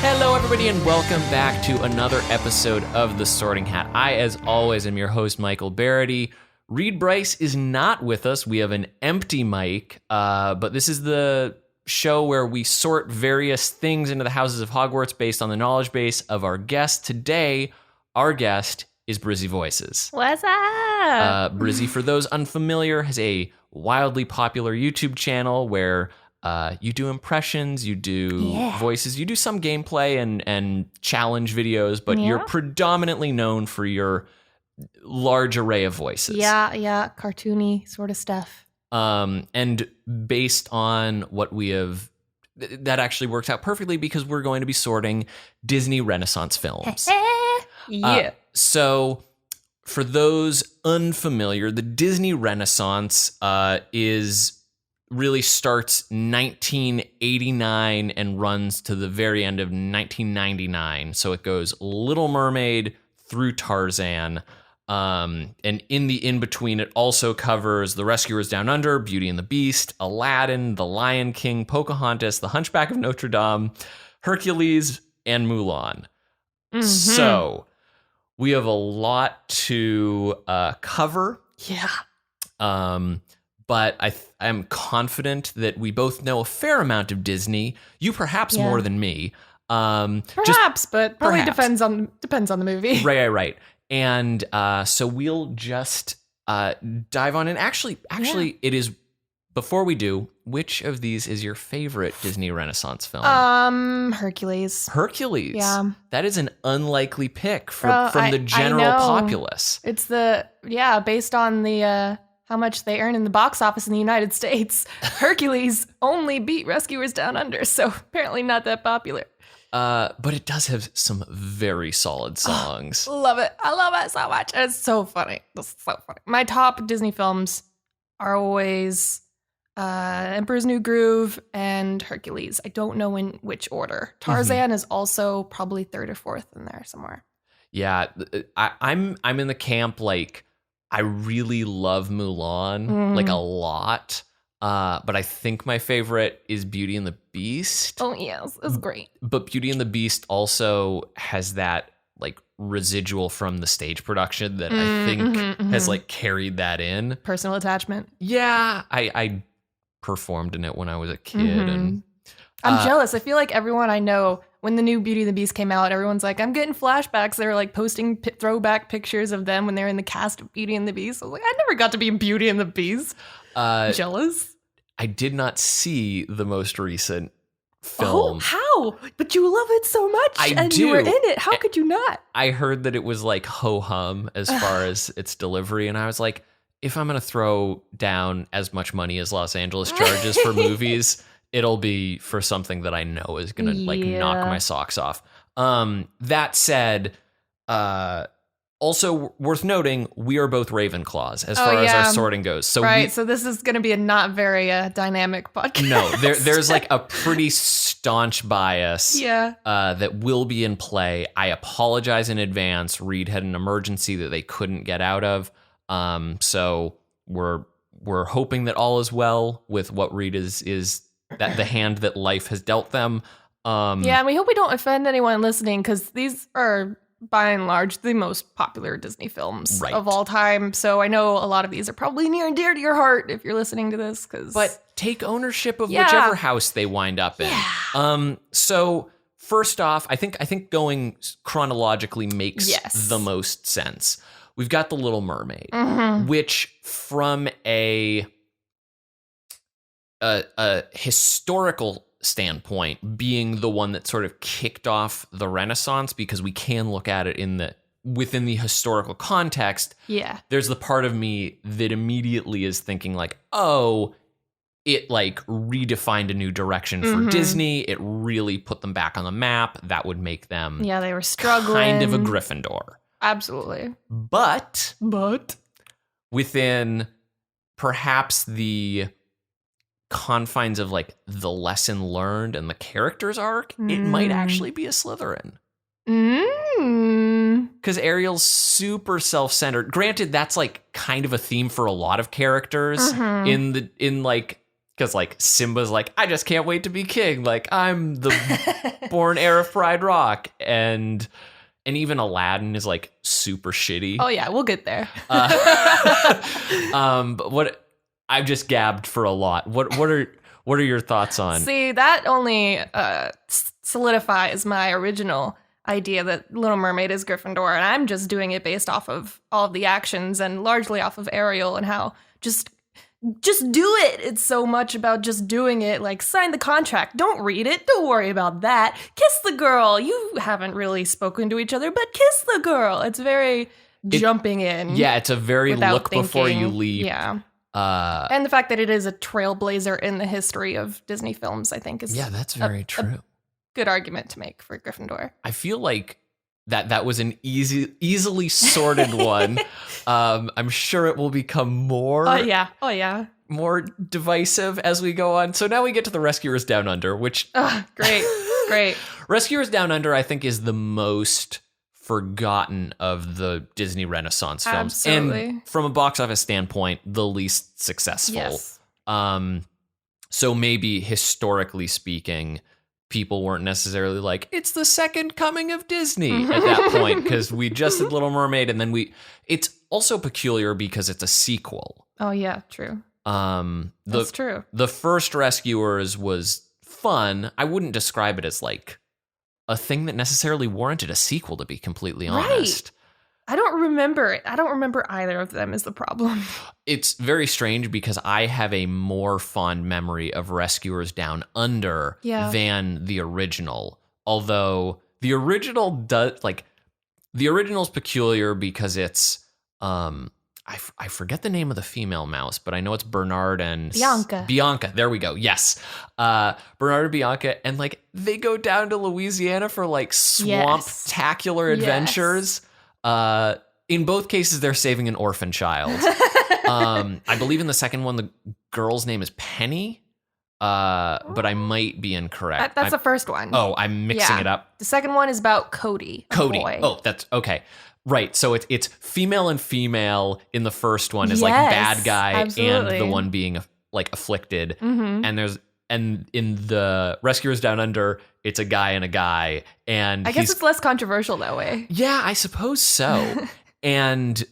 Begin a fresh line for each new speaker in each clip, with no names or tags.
Hello, everybody, and welcome back to another episode of The Sorting Hat. I, as always, am your host, Michael Barryte. Reed Brice is not with us. We have an empty mic, but this is the show where we sort various things into the houses of Hogwarts based on the knowledge base of our guest. Today, our guest is Brizzy Voices.
What's up?
Brizzy, for those unfamiliar, has a wildly popular YouTube channel where you do impressions, you do voices, you do some gameplay and challenge videos, but you're predominantly known for your large array of voices.
Yeah, cartoony sort of stuff.
And based on what we have, that actually works out perfectly because we're going to be sorting Disney Renaissance films. So for those unfamiliar, the Disney Renaissance really starts 1989 and runs to the very end of 1999. So it goes Little Mermaid through Tarzan. And in the in-between, it also covers The Rescuers Down Under, Beauty and the Beast, Aladdin, The Lion King, Pocahontas, The Hunchback of Notre Dame, Hercules, and Mulan. Mm-hmm. So we have a lot to cover.
Yeah.
But I'm confident that we both know a fair amount of Disney. You perhaps more than me.
But probably depends on the movie.
Right. And so we'll just dive on in. Actually, it is, before we do, which of these is your favorite Disney Renaissance film?
Hercules.
Hercules?
Yeah.
That is an unlikely pick from the general populace.
It's based on the how much they earn in the box office in the United States. Hercules only beat Rescuers Down Under, so apparently not that popular.
But it does have some very solid songs.
Love it. I love it so much. It's so funny. It's so funny. My top Disney films are always Emperor's New Groove and Hercules. I don't know in which order. Tarzan is also probably third or fourth in there somewhere.
Yeah, I'm in the camp, like, I really love Mulan, like, a lot. But I think my favorite is Beauty and the Beast.
Oh, yes. It's great.
But Beauty and the Beast also has that, like, residual from the stage production that I think has, like, carried that in.
Personal attachment.
Yeah. I performed in it when I was a kid. And
I'm jealous. I feel like everyone I know, when the new Beauty and the Beast came out, everyone's like, I'm getting flashbacks. They're like posting throwback pictures of them when they're in the cast of Beauty and the Beast. I was like, I never got to be in Beauty and the Beast. Jealous?
I did not see the most recent film.
Oh, how? But you love it so much.
I do.
You were in it. How could you not?
I heard that it was like ho-hum as far as its delivery. And I was like, if I'm going to throw down as much money as Los Angeles charges for movies, it'll be for something that I know is going to like knock my socks off. That said, also worth noting, we are both Ravenclaws as far as our sorting goes. So
so this is going to be a not very dynamic podcast.
No, there's like a pretty staunch bias that will be in play. I apologize in advance. Reed had an emergency that they couldn't get out of. So we're hoping that all is well with what Reed is that the hand that life has dealt them.
And we hope we don't offend anyone listening, because these are, by and large, the most popular Disney films of all time. So I know a lot of these are probably near and dear to your heart if you're listening to this.
But take ownership of whichever house they wind up in. So first off, I think going chronologically makes the most sense. We've got The Little Mermaid, which from a historical standpoint, being the one that sort of kicked off the Renaissance, because we can look at it within the historical context. Yeah. There's the part of me that immediately is thinking like, oh, it like redefined a new direction for Disney. It really put them back on the map. That would make them
they were struggling.
Kind of a Gryffindor.
Absolutely.
But within perhaps the confines of like the lesson learned and the character's arc, it might actually be a Slytherin. Because Ariel's super self-centered. Granted, that's like kind of a theme for a lot of characters in like Because like Simba's like, I just can't wait to be king. Like I'm the born heir of Pride Rock, and even Aladdin is like super shitty.
Oh yeah, we'll get there.
But what I've just gabbed for a lot. What are your thoughts on?
See, that only solidifies my original idea that Little Mermaid is Gryffindor, and I'm just doing it based off of all of the actions and largely off of Ariel and how just do it. It's so much about just doing it. Like, sign the contract. Don't read it. Don't worry about that. Kiss the girl. You haven't really spoken to each other, but kiss the girl. It's very jumping in.
Yeah, it's a very look
thinking.
Before you leave.
Yeah. And the fact that it is a trailblazer in the history of Disney films, I think, is
that's very true.
A good argument to make for Gryffindor.
I feel like that was an easily sorted one. I'm sure it will become more.
Oh yeah.
More divisive as we go on. So now we get to the Rescuers Down Under, which
great.
Rescuers Down Under, I think, is the most forgotten of the Disney Renaissance films.
Absolutely.
And from a box office standpoint, the least successful.
Yes.
So maybe historically speaking, people weren't necessarily like, it's the second coming of Disney at that point, because we just did Little Mermaid, and then it's also peculiar because it's a sequel.
Oh yeah, true. That's true.
The first Rescuers was fun. I wouldn't describe it as like a thing that necessarily warranted a sequel, to be completely honest.
Right. I don't remember it. I don't remember either of them is the problem.
It's very strange because I have a more fond memory of Rescuers Down Under than the original. Although the original the original's peculiar because it's I forget the name of the female mouse, but I know it's Bernard and Bianca. There we go. Yes. Bernard and Bianca, and like they go down to Louisiana for like swamp-tacular adventures. In both cases, they're saving an orphan child. I believe in the second one, the girl's name is Penny, but I might be incorrect.
That's the first one.
Oh, I'm mixing it up.
The second one is about Cody. Boy.
Oh, that's okay. Right. So it's female and female in the first one is like bad guy
absolutely.
And the one being like afflicted.
Mm-hmm.
And in the Rescuers Down Under, it's a guy and a guy. And
I guess it's less controversial that way.
Yeah, I suppose so. And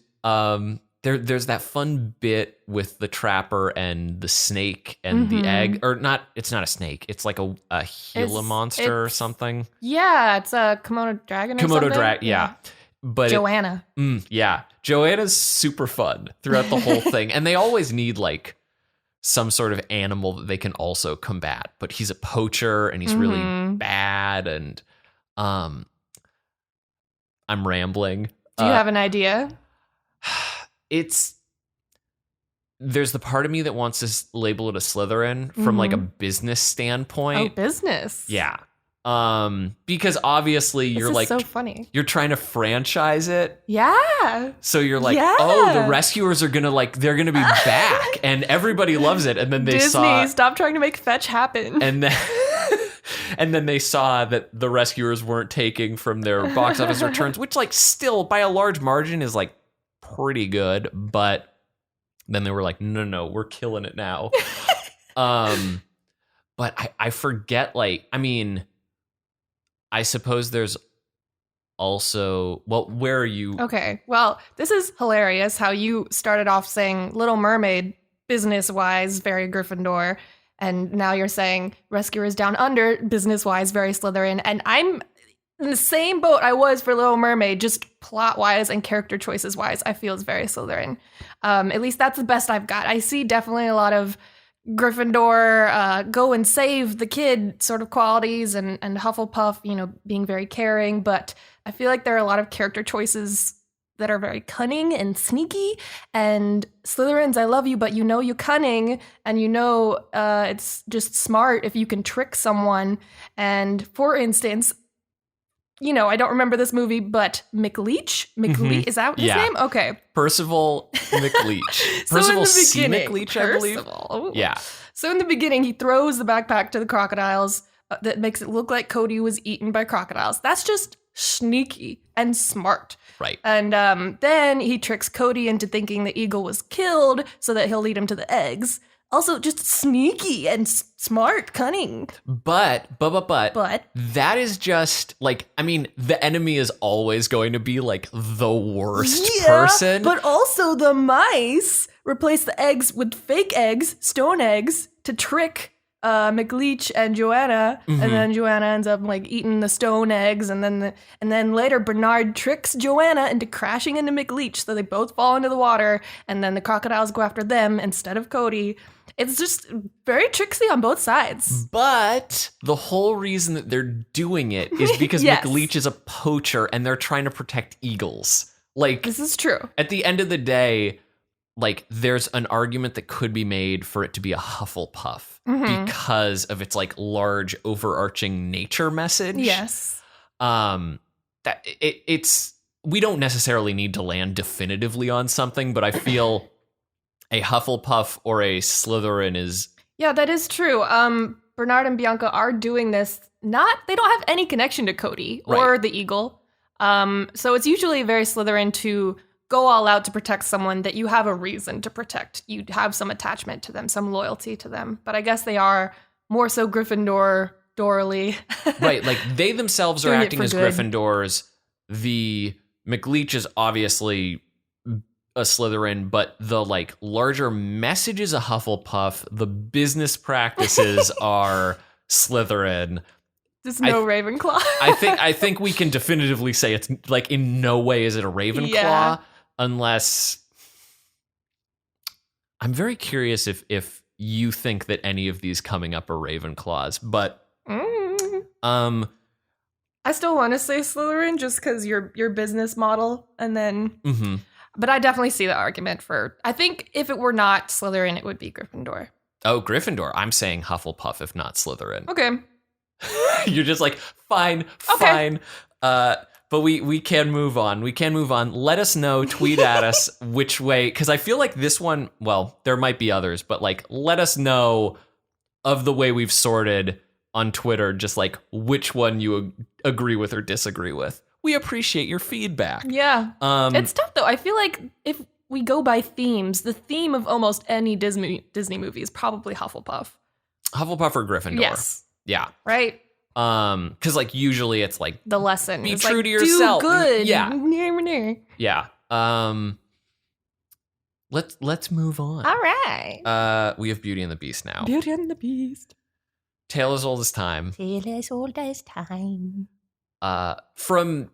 there's that fun bit with the trapper and the snake and the egg. Or not, it's not a snake. It's like a Gila monster or something.
Yeah, it's a Komodo dragon or something.
Komodo dragon, yeah. But
Joanna.
Joanna's super fun throughout the whole thing. And they always need like some sort of animal that they can also combat. But he's a poacher and he's really bad. And I'm rambling.
Do you have an idea?
There's the part of me that wants to label it a Slytherin from like a business standpoint.
Oh, business.
Yeah. Because obviously you're like,
so funny.
You're trying to franchise it.
Yeah.
So you're like, oh, the Rescuers are they're gonna be back, and everybody loves it. And then they
stop trying to make fetch happen.
And then they saw that the Rescuers weren't taking from their box office returns, which like still by a large margin is like pretty good, but then they were like, no, we're killing it now. But I forget, like, I mean, I suppose there's also, well, where are you?
Okay, well, this is hilarious how you started off saying Little Mermaid, business-wise, very Gryffindor, and now you're saying Rescuers Down Under, business-wise, very Slytherin, and I'm in the same boat I was for Little Mermaid, just plot-wise and character choices-wise, I feel it's very Slytherin. At least that's the best I've got. I see definitely a lot of Gryffindor, go and save the kid sort of qualities, and Hufflepuff, being very caring, but I feel like there are a lot of character choices that are very cunning and sneaky, and Slytherins, I love you, but you're cunning, and it's just smart if you can trick someone, and for instance, I don't remember this movie, but McLeach? Is that his name? Okay.
Percival McLeach. Percival C. McLeach, I believe. Yeah.
So in the beginning, he throws the backpack to the crocodiles that makes it look like Cody was eaten by crocodiles. That's just sneaky and smart.
Right.
And then he tricks Cody into thinking the eagle was killed so that he'll lead him to the eggs. Also, just sneaky and smart, cunning.
But that is just like, I mean, the enemy is always going to be like the worst person.
But also the mice replace the eggs with fake eggs, stone eggs, to trick McLeach and Joanna, and then Joanna ends up like eating the stone eggs, and then later Bernard tricks Joanna into crashing into McLeach, so they both fall into the water, and then the crocodiles go after them instead of Cody. It's just very tricksy on both sides.
But the whole reason that they're doing it is because McLeach is a poacher, and they're trying to protect eagles. Like,
this is true.
At the end of the day, like, there's an argument that could be made for it to be a Hufflepuff because of its like large overarching nature message.
Yes.
That it's we don't necessarily need to land definitively on something, but I feel a Hufflepuff or a Slytherin is...
Yeah, that is true. Bernard and Bianca are doing this. They don't have any connection to Cody or the Eagle. So it's usually very Slytherin to go all out to protect someone that you have a reason to protect. You have some attachment to them, some loyalty to them. But I guess they are more so Gryffindor, Dorley.
Right, like they themselves are acting as good Gryffindors. The McLeach is obviously a Slytherin, but the like larger message is a Hufflepuff. The business practices are Slytherin.
There's no Ravenclaw.
I think we can definitively say it's like in no way is it a Ravenclaw, unless I'm very curious if you think that any of these coming up are Ravenclaws, but
I still want to say Slytherin just because your business model, and then but I definitely see the argument for, I think if it were not Slytherin, it would be Gryffindor.
Oh, Gryffindor. I'm saying Hufflepuff if not Slytherin.
Okay.
You're just like, fine. But we can move on. Let us know, tweet at us which way, because I feel like this one, well, there might be others, but like, let us know of the way we've sorted on Twitter, just like which one you agree with or disagree with. We appreciate your feedback.
Yeah. It's tough though. I feel like if we go by themes, the theme of almost any Disney movie is probably Hufflepuff.
Hufflepuff or Gryffindor.
Yes.
Yeah.
Right?
Because like usually it's like
the lesson.
Be
it's
true
like,
to yourself.
Do good.
Yeah.
Yeah.
Let's move on.
All right.
We have Beauty and the Beast now.
Beauty and the Beast.
Tale as old as time.
Tale as old as time.
From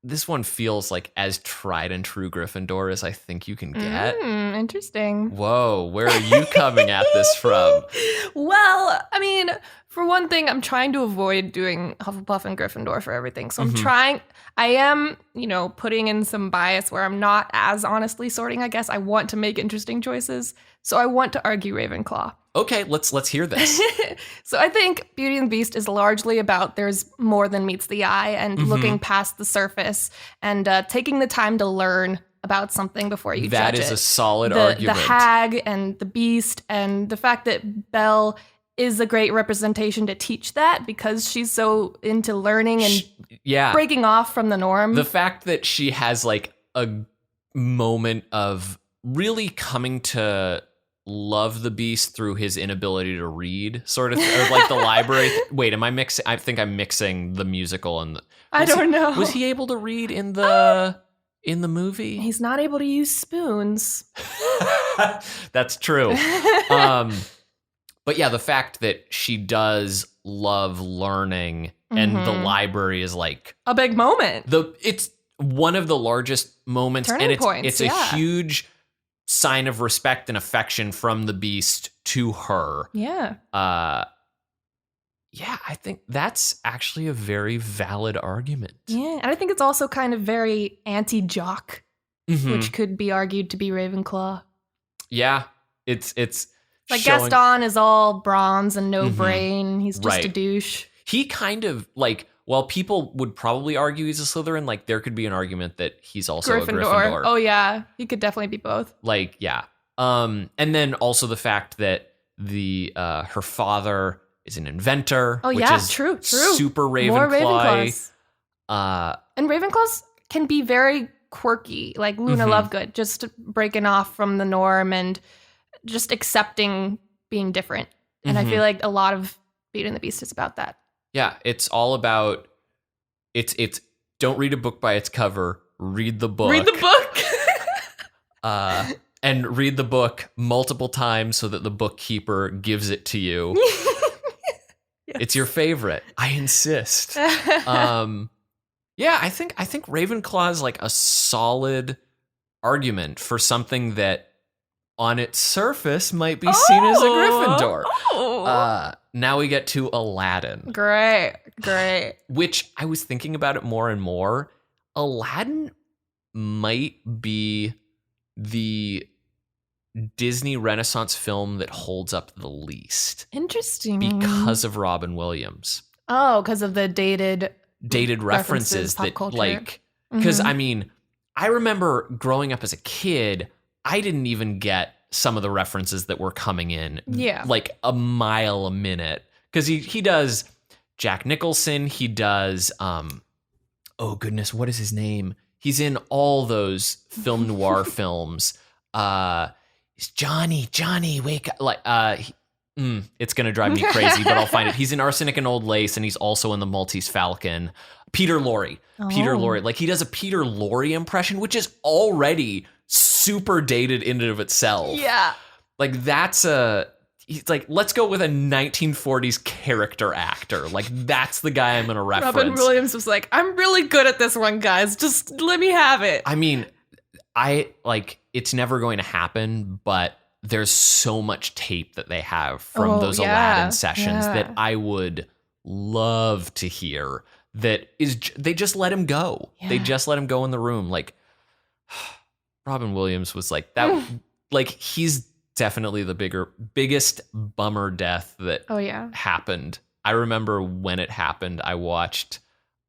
this one feels like as tried and true Gryffindor as I think you can get.
Interesting.
Whoa, where are you coming at this from?
Well, I mean, for one thing, I'm trying to avoid doing Hufflepuff and Gryffindor for everything. So I am, putting in some bias where I'm not as honestly sorting, I guess. I want to make interesting choices. So I want to argue Ravenclaw.
Okay, let's hear this.
So I think Beauty and the Beast is largely about there's more than meets the eye and looking past the surface and taking the time to learn about something before you judge it.
That is a solid argument.
The hag and the beast and the fact that Belle is a great representation to teach that because she's so into learning and breaking off from the norm.
The fact that she has like a moment of really coming to love the beast through his inability to read, sort of, or like the library. Wait, am I mixing? I think I'm mixing the musical and the...
I don't know.
Was he able to read in the movie?
He's not able to use spoons.
That's true. But yeah, the fact that she does love learning and the library is like
a big moment.
It's one of the largest moments,
turning points,
it's a huge sign of respect and affection from the beast to her.
Yeah.
Yeah, I think that's actually a very valid argument.
Yeah, and I think it's also kind of very anti-jock, which could be argued to be Ravenclaw.
Yeah, it's
like showing... Gaston is all bronze and no brain. He's just a douche.
He kind of like, while people would probably argue he's a Slytherin, like there could be an argument that he's also a Gryffindor.
Oh yeah, he could definitely be both.
Like, yeah. And then also the fact that her father is an inventor.
Oh
which is
true.
Super Ravenclaw.
More Ravenclaws. And Ravenclaws can be very quirky, like Luna Lovegood, just breaking off from the norm and just accepting being different. And I feel like a lot of Beauty and the Beast is about that.
Yeah, it's all about it's don't read a book by its cover, read the book.
Read the book.
And read the book multiple times so that the bookkeeper gives it to you. Yes. It's your favorite. I insist. Yeah, I think Ravenclaw is like a solid argument for something that on its surface might be seen as a Gryffindor. Now we get to Aladdin.
Great.
Which I was thinking about it more and more. Aladdin might be the Disney Renaissance film that holds up the least.
Interesting.
Because of Robin Williams.
Oh, because of the dated
references that
culture.
like, because I mean, I remember growing up as a kid, I didn't even get some of the references that were coming in like a mile a minute. Because he does Jack Nicholson, he does oh goodness, what is his name? He's in all those film noir films. It's Johnny, wake up. Like it's gonna drive me crazy, but I'll find it. He's in Arsenic and Old Lace, and he's also in the Maltese Falcon. Peter Lorre. Like he does a Peter Lorre impression, which is already super dated in and of itself.
Yeah.
Like he's like, let's go with a 1940s character actor. Like that's the guy I'm gonna reference.
Robin Williams was like, I'm really good at this one, guys. Just let me have it.
I mean, it's never going to happen, but there's so much tape that they have from those Aladdin sessions that I would love to hear. They just let him go. Yeah. They just let him go in the room. Like Robin Williams was like that. Like he's definitely the biggest bummer death that happened. I remember when it happened, I watched,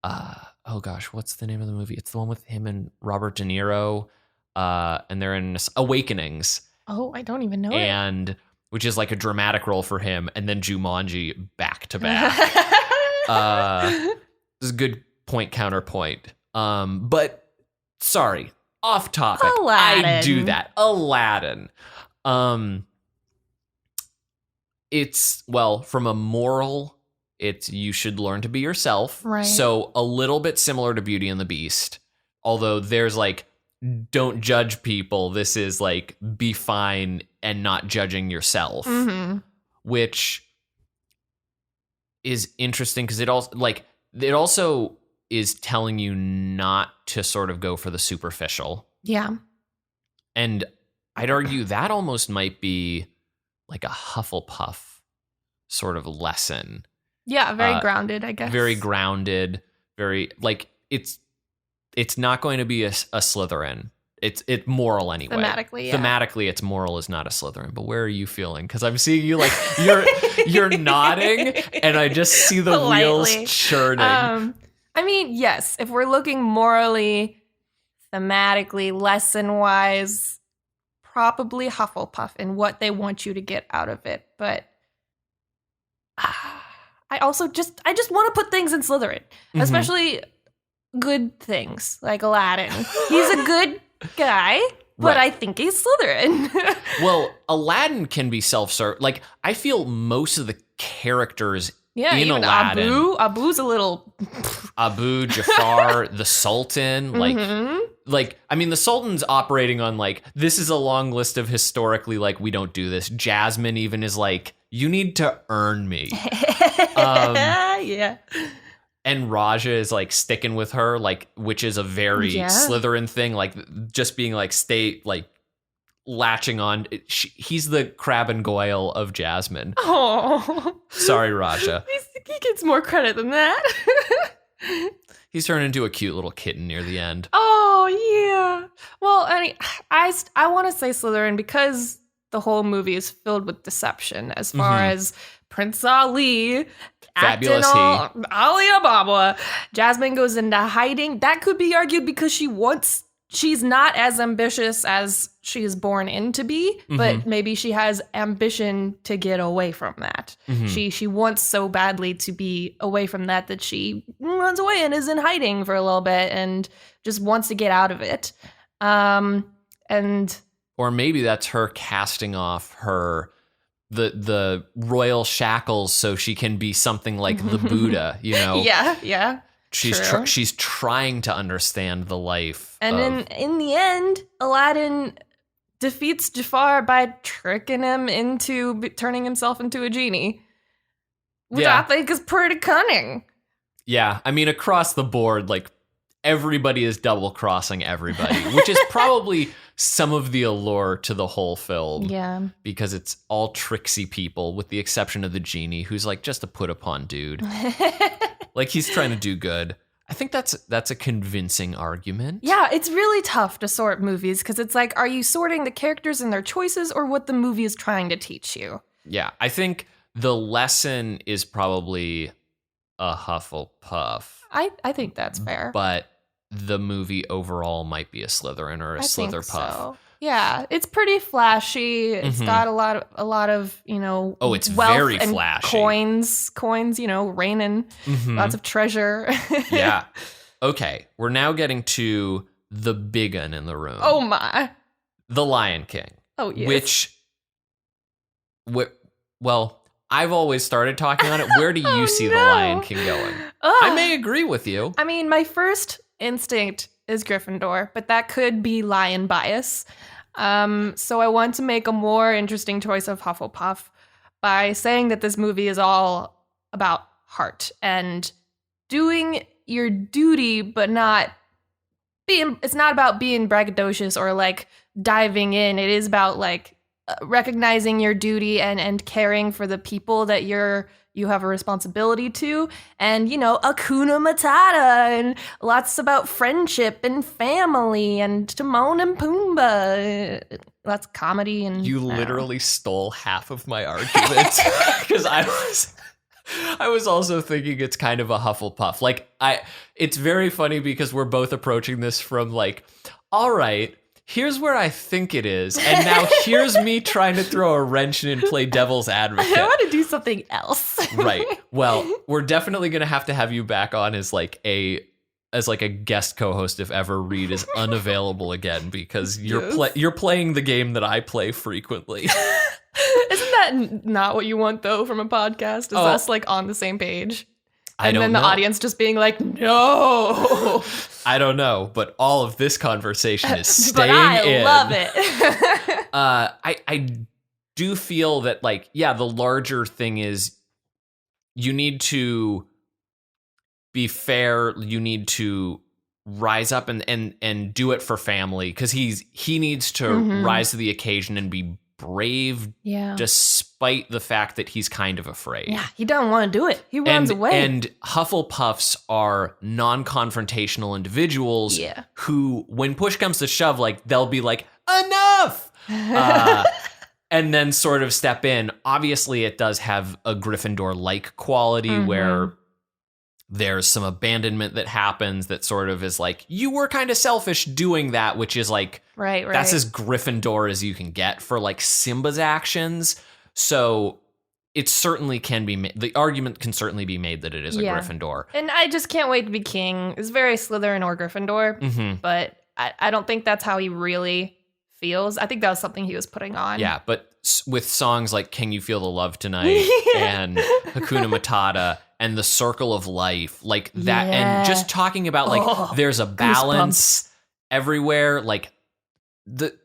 oh gosh, what's the name of the movie? It's the one with him and Robert De Niro. And they're in Awakenings.
Oh, I don't even know
it. Which is like a dramatic role for him, and then Jumanji back to back. This is a good point counterpoint. But sorry, off topic.
Aladdin.
I do that. Aladdin. It's from a moral, it's you should learn to be yourself.
Right.
So a little bit similar to Beauty and the Beast, although there's like, don't judge people. This is like, be fine and not judging yourself, which is interesting because it also is telling you not to sort of go for the superficial.
Yeah.
And I'd argue that almost might be like a Hufflepuff sort of lesson.
Yeah, very grounded, I guess.
Very grounded, very like it's not going to be a Slytherin. It's moral anyway. Thematically, it's moral is not a Slytherin. But where are you feeling? Because I'm seeing you like you're nodding, and I just see the wheels churning.
I mean, yes, if we're looking morally, thematically, lesson-wise, probably Hufflepuff and what they want you to get out of it. But I just want to put things in Slytherin, especially good things like Aladdin. He's a good guy, but I think he's Slytherin.
Well, Aladdin can be self-served. Like, I feel most of the characters in
even
Aladdin.
Abu's a little...
Abu, Jafar, the Sultan, like, I mean, the Sultan's operating on, like, this is a long list of historically, like, we don't do this. Jasmine even is like, you need to earn me.
Yeah.
And Raja is, like, sticking with her, like, which is a very Slytherin thing, like, just being, like, latching on. He's the Crab and Goyle of Jasmine.
Oh.
Sorry, Raja.
He gets more credit than that.
He's turned into a cute little kitten near the end.
Oh, yeah. Well, I want to say Slytherin because the whole movie is filled with deception as far as Prince Ali
Fabulous
acting all Alibaba. Jasmine goes into hiding. That could be argued because she's not as ambitious as she is born in to be, but maybe she has ambition to get away from that. She wants so badly to be away from that she runs away and is in hiding for a little bit and just wants to get out of it. And
Or maybe that's her casting off the royal shackles so she can be something like the Buddha, you know?
Yeah.
She's trying to understand the life.
And in the end, Aladdin defeats Jafar by tricking him into turning himself into a genie, which I think is pretty cunning.
Yeah, I mean, across the board, like, everybody is double-crossing everybody, which is probably some of the allure to the whole film.
Yeah.
Because it's all tricksy people, with the exception of the genie, who's, like, just a put-upon dude. Like, he's trying to do good. I think that's a convincing argument.
Yeah, it's really tough to sort movies, because it's like, are you sorting the characters and their choices, or what the movie is trying to teach you?
Yeah, I think the lesson is probably a Hufflepuff.
I think that's fair.
But the movie overall might be a Slytherin or a Slitherpuff.
So. Yeah, it's pretty flashy. It's got a lot of, you know,
it's
wealth
very
and
flashy.
Coins, you know, raining, lots of treasure.
Yeah. Okay, we're now getting to the big un in the room.
Oh my.
The Lion King.
Oh yes.
Well, I've always started talking on it. Where do you see the Lion King going? I may agree with you.
I mean, my first instinct is Gryffindor, but that could be lion bias. So I want to make a more interesting choice of Hufflepuff by saying that this movie is all about heart and doing your duty, but it's not about being braggadocious or like diving in. It is about like recognizing your duty and caring for the people that you have a responsibility to, and, you know, Hakuna Matata, and lots about friendship and family, and Timon and Pumbaa. Lots of comedy. And
you literally stole half of my argument, because I was also thinking it's kind of a Hufflepuff. Like, it's very funny because we're both approaching this from like, all right, here's where I think it is, and now here's me trying to throw a wrench in and play devil's advocate.
I want to do something else.
Right. Well, we're definitely going to have you back on as like a guest co-host if ever Reed is unavailable again, because you're playing the game that I play frequently.
Isn't that not what you want though from a podcast? Is us like on the same page? And then the audience just being like, no.
I don't know, but all of this conversation is staying in.
But I love it.
I do feel that, like, yeah, the larger thing is you need to be fair. You need to rise up and do it for family, because he needs to rise to the occasion and be brave, despite the fact that he's kind of afraid.
Yeah, he doesn't want to do it. He runs away.
And Hufflepuffs are non-confrontational individuals who, when push comes to shove, like, they'll be like, enough! And then sort of step in. Obviously, it does have a Gryffindor-like quality where there's some abandonment that happens that sort of is like, you were kind of selfish doing that, which is like,
right.
That's as Gryffindor as you can get for like Simba's actions. So it certainly can be made. The argument can certainly be made that it is a Gryffindor.
And I just can't wait to be king. It's very Slytherin or Gryffindor, but I don't think that's how he really feels. I think that was something he was putting on.
Yeah, but with songs like Can You Feel the Love Tonight and Hakuna Matata and The Circle of Life, like that, and just talking about like there's a balance everywhere. Like the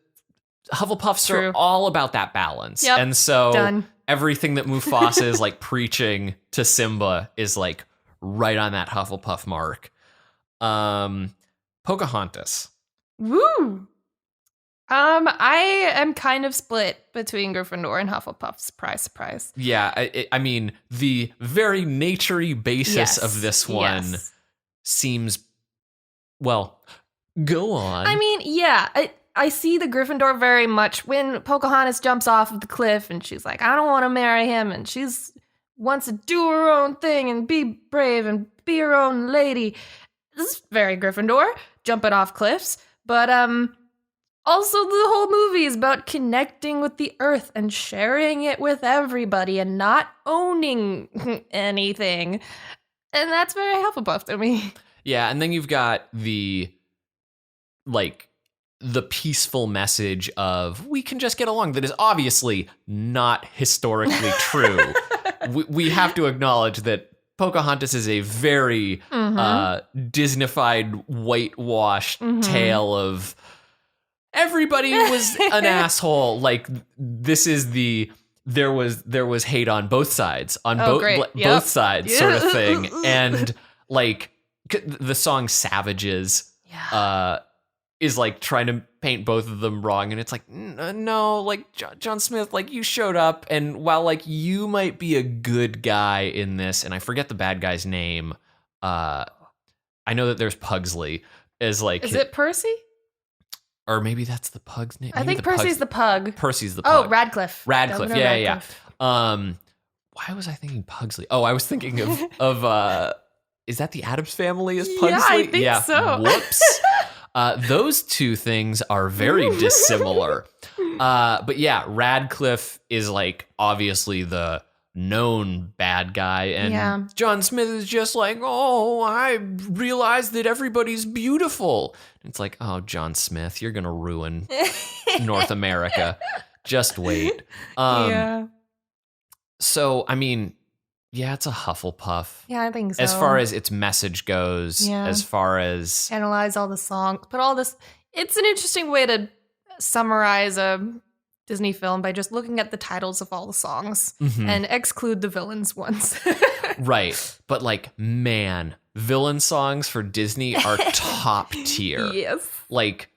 Hufflepuffs are all about that balance.
Yep.
And so everything that Mufasa is like preaching to Simba is like right on that Hufflepuff mark. Pocahontas.
Woo! I am kind of split between Gryffindor and Hufflepuff. Surprise, surprise.
Yeah, I mean, the very nature-y basis of this one seems, well, go on.
I mean, yeah, I see the Gryffindor very much when Pocahontas jumps off of the cliff and she's like, I don't want to marry him, and she's wants to do her own thing and be brave and be her own lady. This is very Gryffindor, jumping off cliffs, but also, the whole movie is about connecting with the earth and sharing it with everybody and not owning anything. And that's very Hufflepuff to me.
Yeah, and then you've got the, like, the peaceful message of we can just get along that is obviously not historically true. We have to acknowledge that Pocahontas is a very Disneyfied, whitewashed tale of everybody was an asshole. Like this is there was hate on both sides, on both sides sort of thing. And like the song Savages is like trying to paint both of them wrong. And it's like, no, like John Smith, like you showed up, and while like you might be a good guy in this, and I forget the bad guy's name. I know that there's Pugsley is
it Percy?
Or maybe that's the pug's name.
I think Percy's the pug.
Percy's the pug.
Oh, Radcliffe.
Radcliffe. Yeah. Why was I thinking Pugsley? Oh, I was thinking of is that the Addams Family as Pugsley?
Yeah, I think so.
Whoops. Those two things are very dissimilar. But yeah, Radcliffe is like obviously the known bad guy, and John Smith is just like, oh, I realized that everybody's beautiful. It's like, oh, John Smith, you're gonna ruin North America. Just wait. So I mean, yeah, it's a Hufflepuff.
Yeah, I think so.
As far as its message goes, as far as
analyze all the songs, but all this, it's an interesting way to summarize a Disney film by just looking at the titles of all the songs and exclude the villains ones.
Right. But like, man, villain songs for Disney are top tier.
Yes.
Like,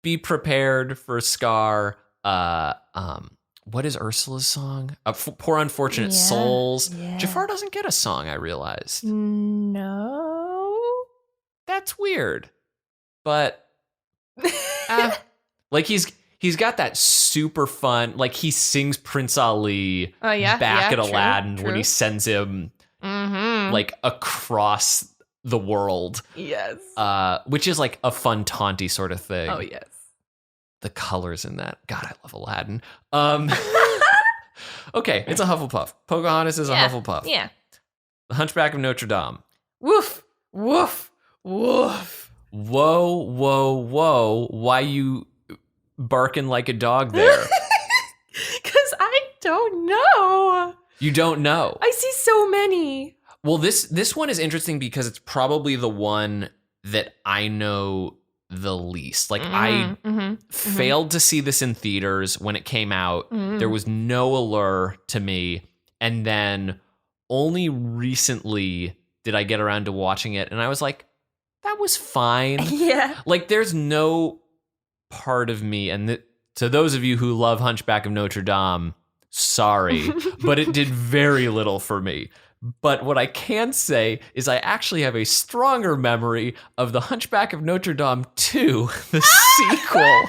be prepared for Scar. What is Ursula's song? Poor Unfortunate Souls. Yeah. Jafar doesn't get a song, I realized.
No.
That's weird. But like he's got that super fun, like he sings Prince Ali back at Aladdin when he sends him like across the world.
Yes.
Which is like a fun taunty sort of thing.
Oh, yes.
The colors in that. God, I love Aladdin. Okay, it's a Hufflepuff. Pocahontas is a Hufflepuff.
Yeah.
The Hunchback of Notre Dame.
Woof, woof, woof.
Whoa, whoa, whoa. Why you barking like a dog there?
Because I don't know.
You don't know?
I see so many.
Well, this one is interesting because it's probably the one that I know the least. Like I failed to see this in theaters when it came out. There was no allure to me. And then only recently did I get around to watching it. And I was like, that was fine.
Yeah.
Like there's no part of me. And to those of you who love Hunchback of Notre Dame, sorry, but it did very little for me. But what I can say is I actually have a stronger memory of The Hunchback of Notre Dame 2, the sequel,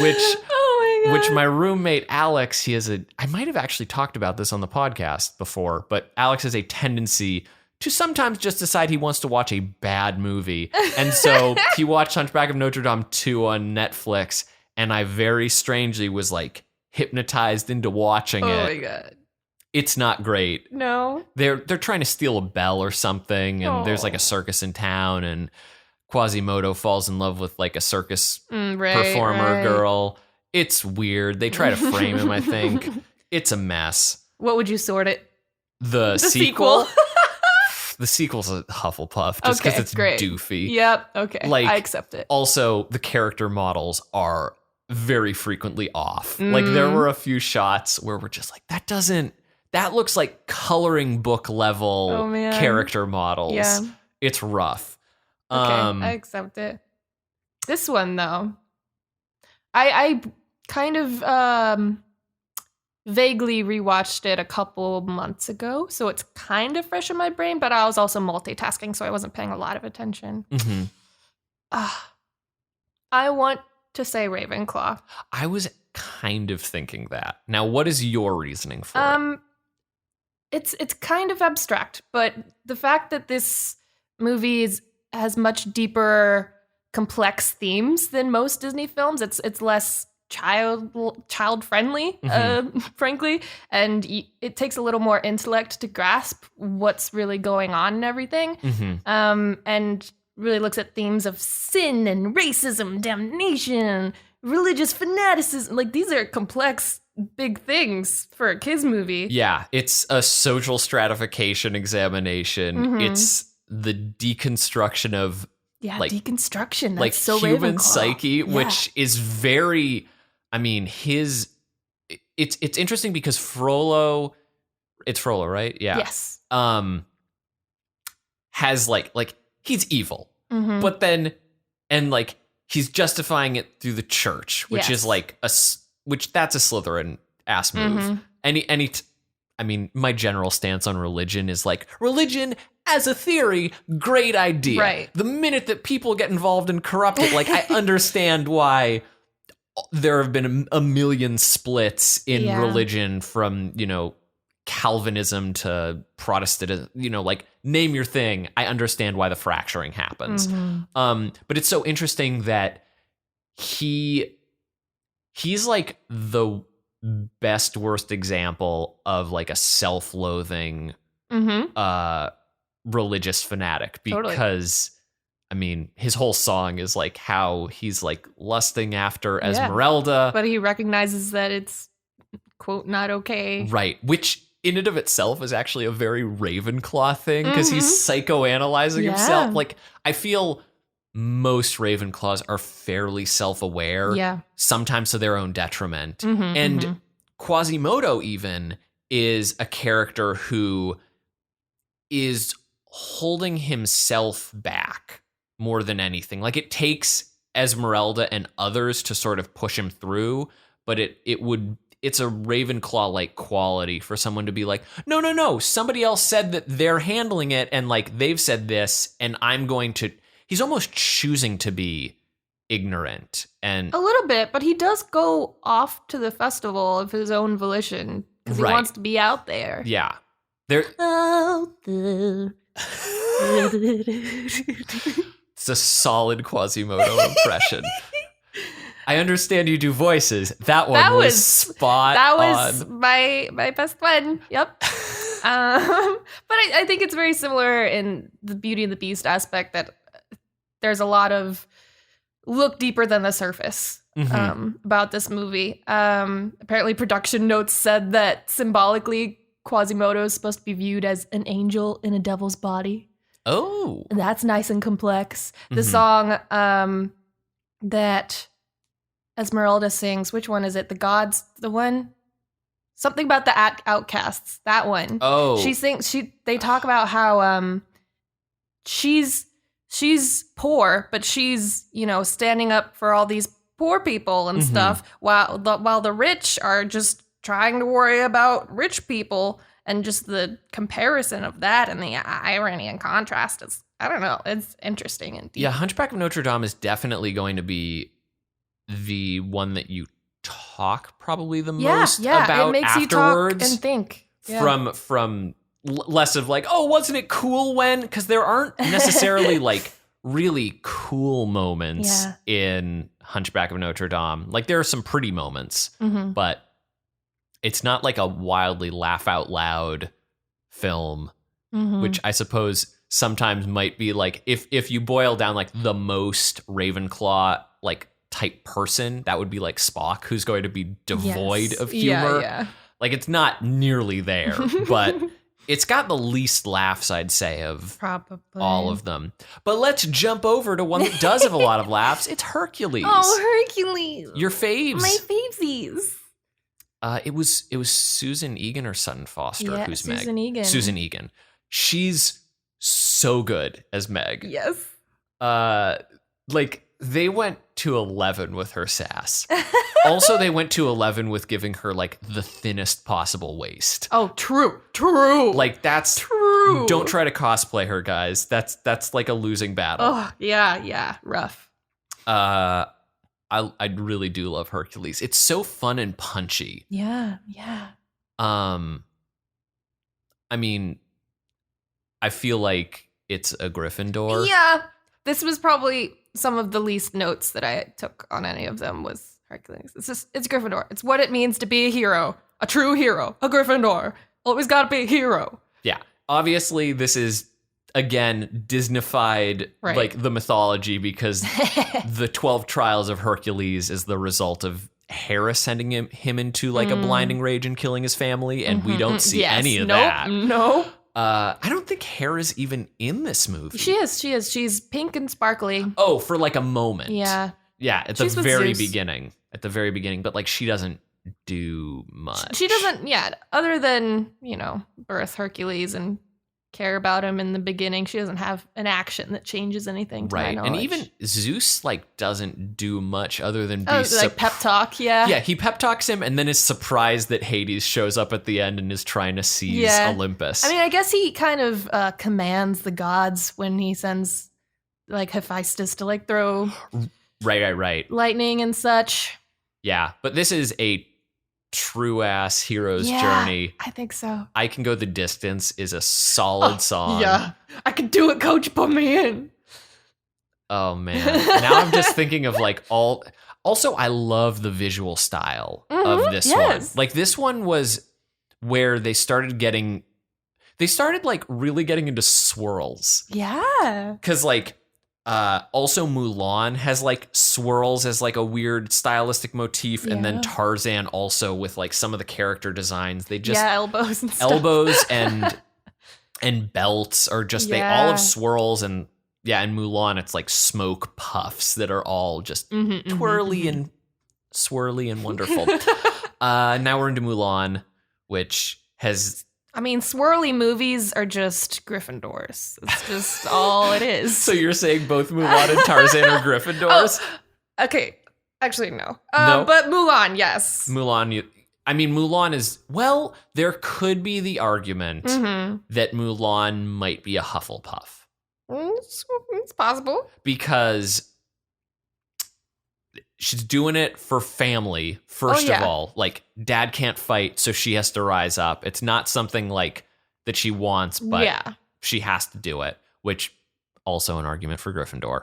which my roommate Alex, I might have actually talked about this on the podcast before, but Alex has a tendency to sometimes just decide he wants to watch a bad movie. And so he watched Hunchback of Notre Dame 2 on Netflix, and I very strangely was like hypnotized into watching it.
Oh my God.
It's not great.
No.
They're trying to steal a bell or something, and there's like a circus in town, and Quasimodo falls in love with like a circus performer girl. It's weird. They try to frame him, I think. It's a mess.
What would you sort it?
The sequel? The sequel's a Hufflepuff just because it's
great.
doofy.
Yep. Okay. Like, I accept it.
Also, the character models are very frequently off. Like there were a few shots where we're just like, that looks like coloring book level character models. Yeah. It's rough.
Okay, I accept it. This one though, I kind of vaguely rewatched it a couple months ago, so it's kind of fresh in my brain, but I was also multitasking, so I wasn't paying a lot of attention. I want to say Ravenclaw.
I was kind of thinking that. Now, what is your reasoning for it?
It's kind of abstract, but the fact that this movie has much deeper, complex themes than most Disney films, it's less child friendly, frankly, and it takes a little more intellect to grasp what's really going on and everything. And really looks at themes of sin and racism, damnation, religious fanaticism. Like, these are complex, big things for a kids movie.
Yeah, it's a social stratification examination. It's the deconstruction of
deconstruction. That's
like
so
human
Ravenclaw.
psyche, which is very. I mean, it's interesting because Frollo. It's Frollo, right? Yeah.
Yes.
Has like he's evil, but then like he's justifying it through the church, which is like which that's a Slytherin ass move. I mean, my general stance on religion is like religion as a theory, great idea.
Right.
The minute that people get involved and corrupt it, like I understand why there have been a million splits in religion from, Calvinism to Protestantism, like name your thing. I understand why the fracturing happens. But it's so interesting that he's like the best worst example of like a self-loathing religious fanatic, because I mean his whole song is like how he's like lusting after Esmeralda,
but he recognizes that it's quote not okay,
right? Which in and of itself is actually a very Ravenclaw thing, because he's psychoanalyzing himself. Like, I feel most Ravenclaws are fairly self-aware, sometimes to their own detriment. And Quasimodo even is a character who is holding himself back more than anything. Like, it takes Esmeralda and others to sort of push him through, but it's a Ravenclaw-like quality for someone to be like, no, somebody else said that they're handling it, and like they've said this, and I'm going to. He's almost choosing to be ignorant, and
a little bit, but he does go off to the festival of his own volition because he wants to be out there.
Yeah, there.
Out there.
It's a solid Quasimodo impression. I understand you do voices. That was spot on.
That was my best one. Yep. But I think it's very similar in the Beauty and the Beast aspect, that there's a lot of look deeper than the surface about this movie. Apparently production notes said that symbolically Quasimodo is supposed to be viewed as an angel in a devil's body.
Oh.
That's nice and complex. The song that Esmeralda sings, which one is it? The Gods, the one? Something about the outcasts, that one.
Oh.
She sings, they talk about how she's poor, but she's, standing up for all these poor people and stuff, while the rich are just trying to worry about rich people, and just the comparison of that and the irony and contrast is, I don't know, it's interesting and deep.
Yeah, Hunchback of Notre Dame is definitely going to be the one that you talk probably the most about
it makes
afterwards.
You talk and think. Yeah.
From less of like, oh, wasn't it cool when? Because there aren't necessarily like really cool moments in Hunchback of Notre Dame. Like, there are some pretty moments, but it's not like a wildly laugh out loud film, which I suppose sometimes might be like, if you boil down like the most Ravenclaw like type person, that would be like Spock, who's going to be devoid of humor.
Yeah.
Like, it's not nearly there, but it's got the least laughs, I'd say, of
probably
all of them. But let's jump over to one that does have a lot of laughs. It's Hercules.
Oh, Hercules.
Your faves.
My favesies.
It was Susan Egan or Sutton Foster who's
Susan
Meg.
Egan.
Susan Egan. She's so good as Meg.
Yes.
Like, they went to 11 with her sass. Also, they went to 11 with giving her like the thinnest possible waist.
Oh, true.
Like, that's
true.
Don't try to cosplay her, guys. That's like a losing battle.
Oh, yeah, rough.
I really do love Hercules. It's so fun and punchy.
Yeah.
I mean, I feel like it's a Gryffindor.
Yeah. This was probably some of the least notes that I took on any of them was Hercules. It's Gryffindor. It's what it means to be a hero, a true hero, a Gryffindor. Always got to be a hero.
Yeah. Obviously, this is again, Disneyfied
Right.
like the mythology because the 12 Trials of Hercules is the result of Hera sending him into like a blinding rage and killing his family, and we don't see any of that.
Nope.
I don't think Hera's even in this movie.
She is. She's pink and sparkly.
Oh, for like a moment.
Yeah.
Yeah, at
She's
the
with
very
Zeus.
beginning. At the very beginning, but like she doesn't do much.
She doesn't, other than, birth Hercules and care about him in the beginning, she doesn't have an action that changes anything to my
Right.
knowledge.
And even Zeus like doesn't do much other than be
like pep talk, yeah.
Yeah, he pep talks him and then is surprised that Hades shows up at the end and is trying to seize Olympus.
I mean, I guess he kind of commands the gods when he sends like Hephaestus to like throw
Right.
lightning and such.
Yeah, but this is a true ass hero's journey.
I think so.
I Can Go the Distance is a solid song.
Yeah. I can do it, coach, put me in.
Oh man. Now I'm just thinking of like all. Also, I love the visual style of this one. Like this one was where they started like really getting into swirls.
Yeah.
Because like also Mulan has like swirls as like a weird stylistic motif, and then Tarzan also with like some of the character designs. They just
elbows and stuff.
elbows and belts are just they all have swirls, and in Mulan it's like smoke puffs that are all just twirly and swirly and wonderful. Now we're into Mulan, which has.
I mean, swirly movies are just Gryffindors. It's just all it is.
So you're saying both Mulan and Tarzan are Gryffindors?
Okay. Actually, no.
No?
But Mulan, yes.
Mulan is, well, there could be the argument that Mulan might be a Hufflepuff.
It's possible.
Because she's doing it for family, first of all. Like, dad can't fight, so she has to rise up. It's not something like that she wants, but she has to do it, which also an argument for Gryffindor.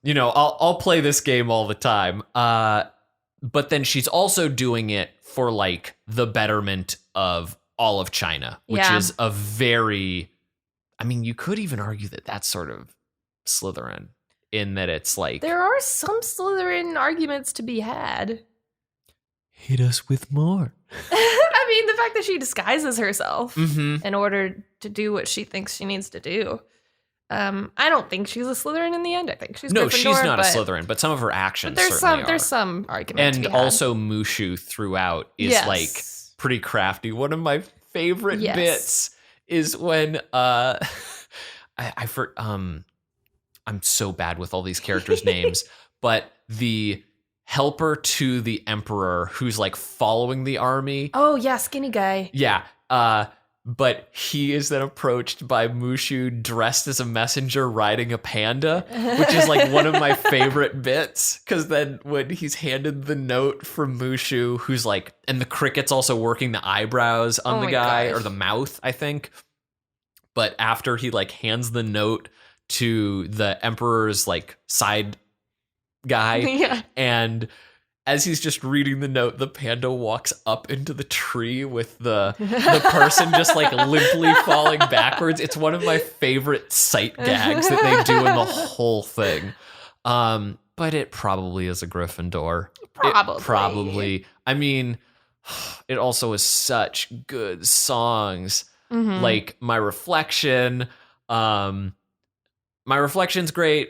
I'll play this game all the time. But then she's also doing it for like the betterment of all of China, which is a very, you could even argue that that's sort of Slytherin. In that it's like...
There are some Slytherin arguments to be had.
Hit us with more.
The fact that she disguises herself in order to do what she thinks she needs to do. I don't think she's a Slytherin in the end. I think she's Gryffindor.
No, she's not a Slytherin, but some of her actions
there's some argument to be
And
had.
also Mushu throughout is like pretty crafty. One of my favorite bits is when... I'm so bad with all these characters' names, but the helper to the emperor who's like following the army.
Oh, yeah, skinny guy.
Yeah. But he is then approached by Mushu dressed as a messenger riding a panda, which is like one of my favorite bits. Because then when he's handed the note from Mushu, who's like, and the cricket's also working the eyebrows on the guy, or the mouth, I think. But after he like hands the note to the emperor's like side guy, and as he's just reading the note, the panda walks up into the tree with the person just like limply falling backwards. It's one of my favorite sight gags that they do in the whole thing. But it probably is a Gryffindor. Probably. It also is such good songs. Like My Reflection's great.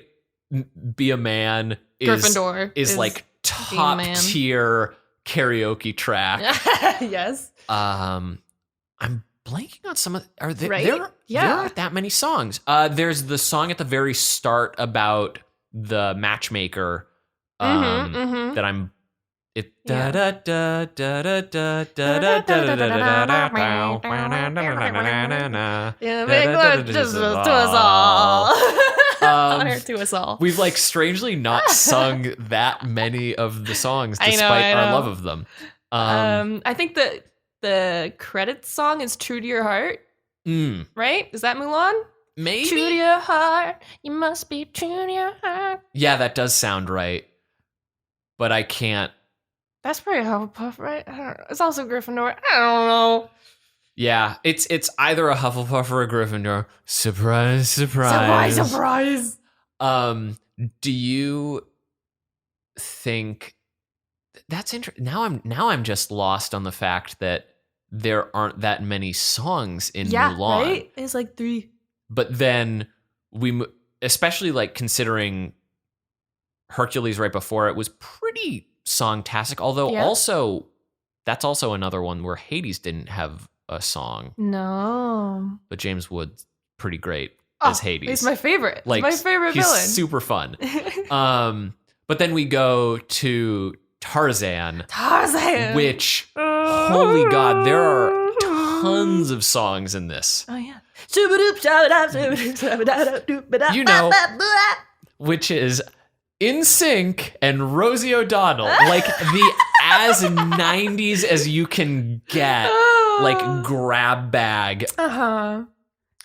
Be a Man
Gryffindor
is like top tier karaoke track.
Yes.
I'm blanking on some of. Are there?
Right?
There aren't that many songs. There's the song at the very start about the matchmaker. That I'm. It da da da da da da da da da da da
to us all.
We've like strangely not sung that many of the songs despite our love of them.
I think that the credits song is True to Your Heart. Right? Is that Mulan?
Maybe.
True to your heart. You must be true to your heart.
Yeah, that does sound right. But I can't.
That's pretty Hufflepuff, right? I don't know. It's also Gryffindor. I don't know.
Yeah, it's either a Hufflepuff or a Gryffindor. Surprise, surprise.
Surprise, surprise.
Do you think that's interesting? Now I'm just lost on the fact that there aren't that many songs in Mulan.
Right? It's like 3.
But then especially like considering Hercules right before it was pretty songtastic. Although also that's also another one where Hades didn't have a song.
No.
But James Wood's pretty great as Hades.
He's my favorite.
Like,
he's my favorite
he's
villain.
super fun. But then we go to Tarzan. Which, holy God, there are tons of songs in this.
Oh, yeah.
You know, which is In Sync and Rosie O'Donnell. Like the as 90s as you can get, like grab bag.
Uh-huh.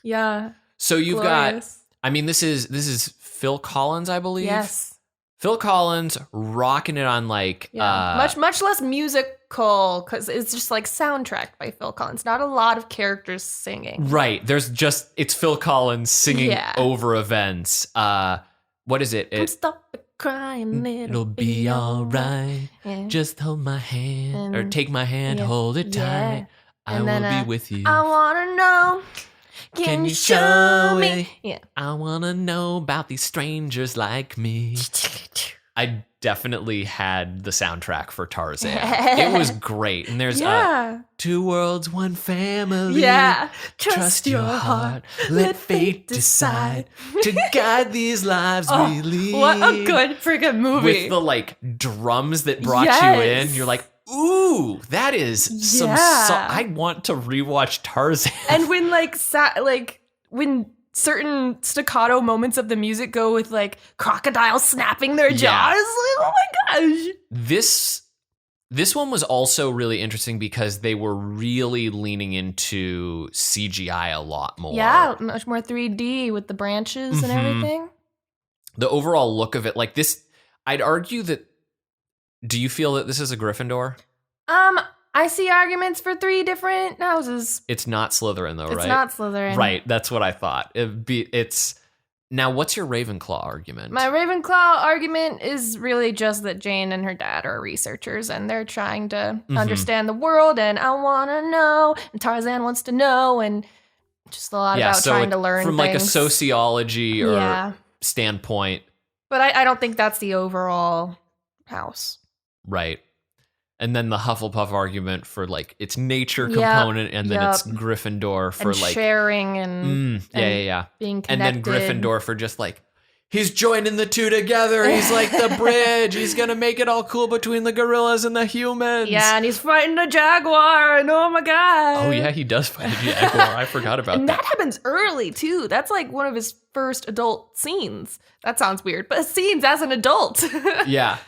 Yeah.
So you've
Glorious.
got, I mean, this is Phil Collins, I believe.
Yes.
Phil Collins rocking it on like
much less musical because it's just like soundtrack by Phil Collins. Not a lot of characters singing.
Right. It's Phil Collins singing over events. What is it?
Don't stop crying.
It'll be all right.
Yeah.
Just hold my hand or take my hand, hold it tight. I will be with you.
I wanna know. Can you show me? Yeah.
I wanna know about these strangers like me. I definitely had the soundtrack for Tarzan. It was great. And there's 2 worlds, 1 family.
Yeah.
Trust your heart. Let fate decide to guide these lives we lead.
What a good freaking movie.
With the like drums that brought you in. You're like, ooh, that is some I want to rewatch Tarzan.
And when when certain staccato moments of the music go with like crocodiles snapping their jaws. Like, oh my gosh.
This one was also really interesting because they were really leaning into CGI a lot more.
Yeah, much more 3D with the branches and everything.
The overall look of it, like this, I'd argue that. Do you feel that this is a Gryffindor?
I see arguments for 3 different houses.
It's not Slytherin though, right?
It's not Slytherin.
Right, that's what I thought. It's now. What's your Ravenclaw argument?
My Ravenclaw argument is really just that Jane and her dad are researchers and they're trying to understand the world. And I want to know, and Tarzan wants to know, and just a lot about trying to learn
from
things.
like a sociology or standpoint.
But I don't think that's the overall house.
Right. And then the Hufflepuff argument for like its nature component, and then it's Gryffindor for
and
like
sharing and being connected.
And then Gryffindor for just like he's joining the 2 together. He's like the bridge. He's gonna make it all cool between the gorillas and the humans.
Yeah, and he's fighting a jaguar, and oh my god.
Oh yeah, he does fight a jaguar. I forgot about
and that happens early too. That's like one of his first adult scenes. That sounds weird, but scenes as an adult.
Yeah.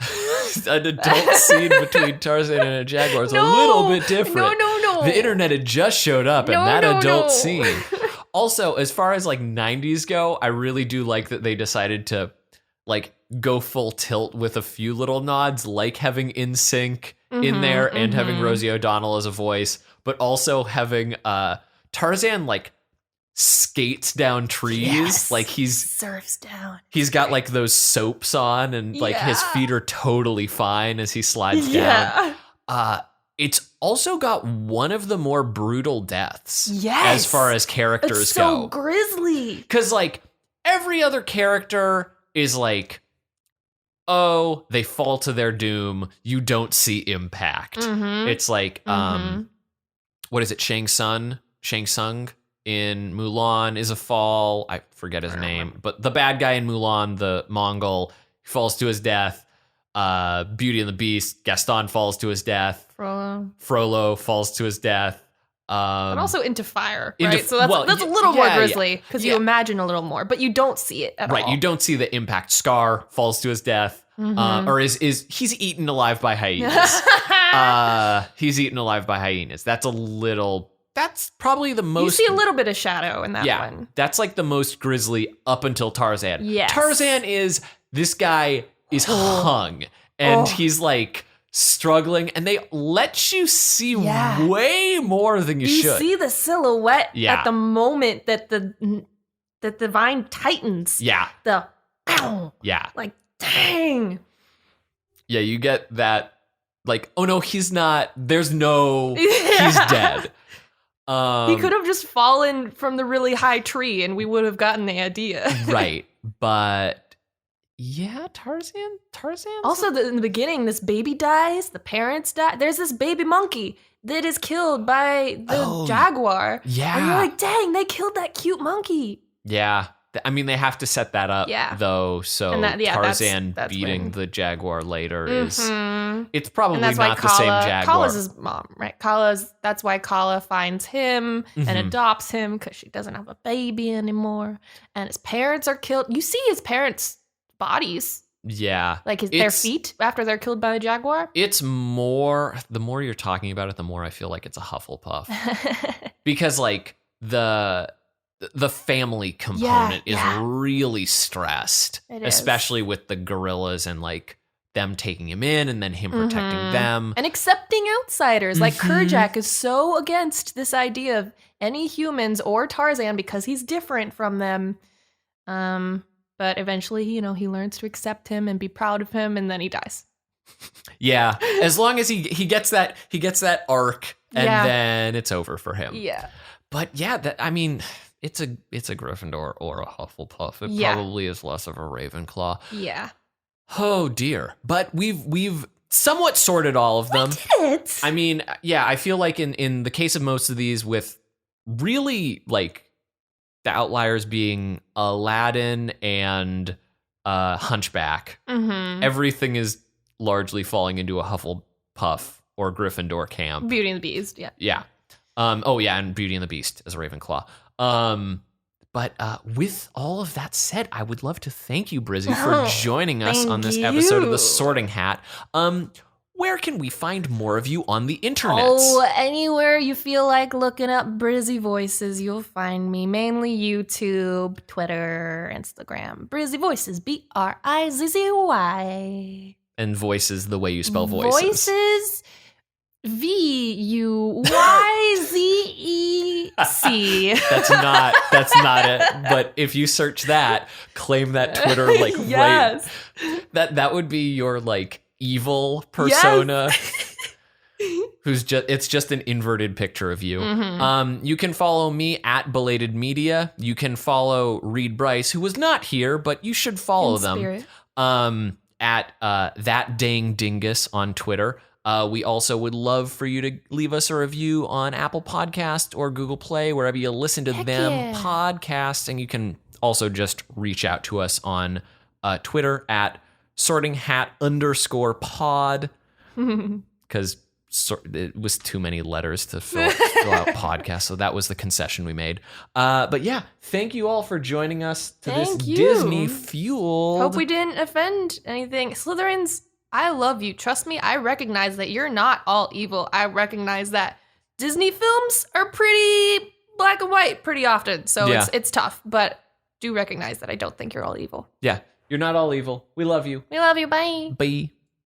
An adult scene between Tarzan and a jaguar is a little bit different.
No.
The internet had just showed up in that adult scene. Also, as far as like 90s go, I really do like that they decided to like go full tilt with a few little nods, like having In Sync in there and having Rosie O'Donnell as a voice, but also having Tarzan like skates down trees. Like he's
surfs down.
He's got like those soaps on and like his feet are totally fine as he slides down. It's also got one of the more brutal deaths as far as characters
it's so grisly.
Because like every other character is like, oh, they fall to their doom. You don't see impact. It's like, what is it? Shang Tsung in Mulan is a fall. I forget his name, but the bad guy in Mulan, the Mongol, falls to his death. Beauty and the Beast, Gaston falls to his death. Frollo falls to his death.
But also into fire, right? So that's a little more grisly because you imagine a little more, but you don't see it at all.
Right, you don't see the impact. Scar falls to his death, or is he's eaten alive by hyenas. He's eaten alive by hyenas. That's probably the most.
You see a little bit of shadow in that one.
That's like the most grisly up until Tarzan.
Yes.
Tarzan is this guy is hung and he's like
struggling,
and they let you see
Yeah.
way more than you should.
see the silhouette
Yeah.
at the moment that the vine tightens.
Yeah.
The ow,
Yeah.
like dang.
Yeah, you get that, like, oh no, he's not, there's no,
Yeah.
he's dead.
He could have just fallen from the really high tree and we would have gotten the idea.
Right. But yeah, Tarzan.
Also, in the beginning, this baby dies, the parents die. There's this baby monkey that is killed by the jaguar.
Yeah.
And you're like, dang, they killed that cute monkey.
Yeah. I mean, they have to set that up, though. So
And
Tarzan
that's
beating
when-
the jaguar later is,
Mhm.
it's probably
And that's why
not the same jaguar.
Kala's his mom, right? That's why Kala finds him and adopts him because she doesn't have a baby anymore. And his parents are killed. You see his parents' bodies,
Yeah.
like their feet after they're killed by the jaguar.
It's more, the more you're talking about it, the more I feel like it's a Hufflepuff. Because like the family component is really stressed,
It is.
especially with the gorillas and like them taking him in and then him protecting them.
And accepting outsiders. Like Kerjak is so against this idea of any humans or Tarzan because he's different from them. But eventually, he learns to accept him and be proud of him, and then he dies.
Yeah, as long as he gets that arc, and then it's over for him.
Yeah.
But yeah, I mean, it's a Gryffindor or a Hufflepuff. It probably is less of a Ravenclaw.
Yeah.
Oh dear. But we've somewhat sorted all of them.
We did.
I mean, yeah, I feel like in the case of most of these, with really like the outliers being Aladdin and Hunchback, everything is largely falling into a Hufflepuff or Gryffindor camp.
Beauty and the Beast, yeah.
Yeah. And Beauty and the Beast as a Ravenclaw. But with all of that said, I would love to thank you, Brizzy, for joining us on this episode of The Sorting Hat. Where can we find more of you on the internet?
Oh, anywhere you feel like looking up Brizzy Voices, you'll find me. Mainly YouTube, Twitter, Instagram. Brizzy Voices, BRIZZY.
And voices the way you spell voices.
Voices, VUYZEC.
That's not it. But if you search that, claim that Twitter like
yes.
right. That would be your like evil persona. Who's it's just an inverted picture of you. You can follow me at Belated Media. You can follow Reed Brice, who was not here, but you should follow them.
Spirit.
At That Dang Dingus on Twitter. We also would love for you to leave us a review on Apple Podcast or Google Play, wherever you listen to podcasts. And you can also just reach out to us on Twitter at sortinghat_pod, because it was too many letters to fill out podcast. So that was the concession we made. But yeah, thank you all for joining us to this Disney fueled.
Hope we didn't offend anything. Slytherins, I love you. Trust me, I recognize that you're not all evil. I recognize that Disney films are pretty black and white pretty often. So it's tough, but do recognize that I don't think you're all evil.
Yeah, you're not all evil. We love you.
We love you. Bye.
Bye.